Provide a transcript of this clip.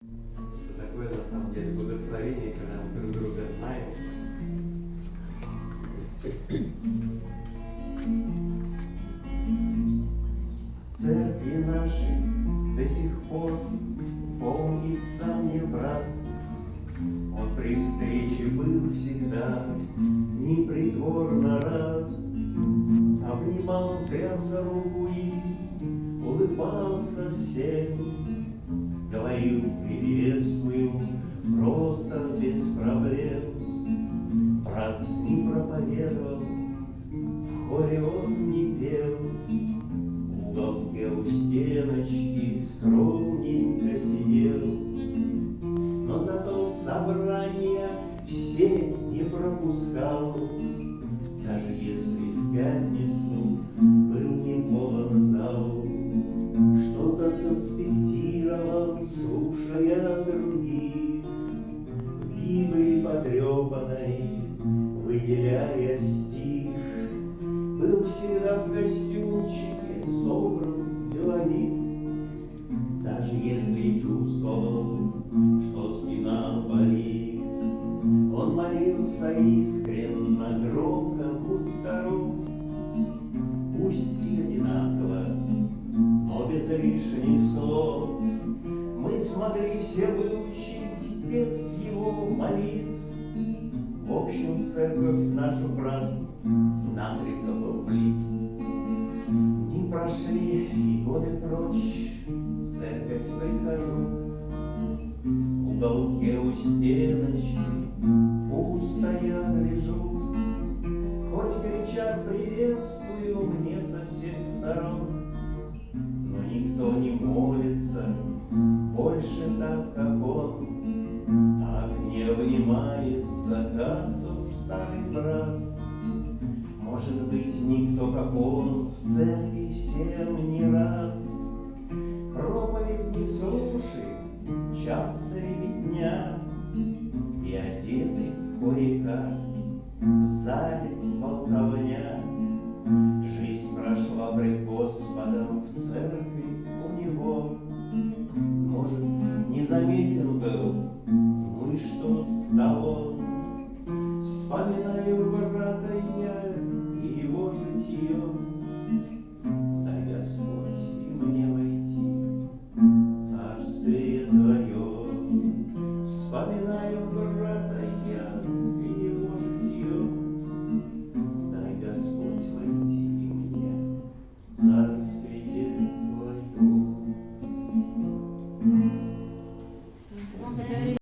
Это такое, на самом деле, благословение, когда мы друг друга знаем. Церкви нашей до сих пор помнится мне брат. Он при встрече был всегда непритворно рад. Обнимал, тряс руку и улыбался всем. Говорил: приветствую, просто без проблем. Брат не проповедовал, в хоре он не пел. В уголке у стеночки скромненько сидел. Но зато собрания все не пропускал. Даже если в пятницу был не полон зал. Что-то конспектировал, слушая других, в Библии потрепанной выделяя стих. Был всегда в костюмчике, собран, деловит. Даже если чувствовал, что спина болит, он молился искренно, громко: будь здоров. Пусть и одинаково, но без лишних слов. Мы смогли все выучить текст его молитв. В общем, в церковь нашу, брат, накрепко был влит. Не прошли и годы прочь, в церковь прихожу. В уголке у стеночки пусто я гляжу. Хоть кричат приветствую мне со всех сторон, но никто не молится больше так, как он. Так не обнимается, как тот старый брат. Может быть, никто, как он, в церкви всем не рад. Проповедь не слушай, часто ребятня, и одеты кое-как, в зале болтовня. Жизнь прошла пред Господом в церкви у него. Может, не заметен был, ну и что с того? Вспоминаю брата я и его житье. Дай Господь и мне войти в царствие Твое. Вспоминаю брата я и его житье. Дай Господь войти и мне в царствие Твое.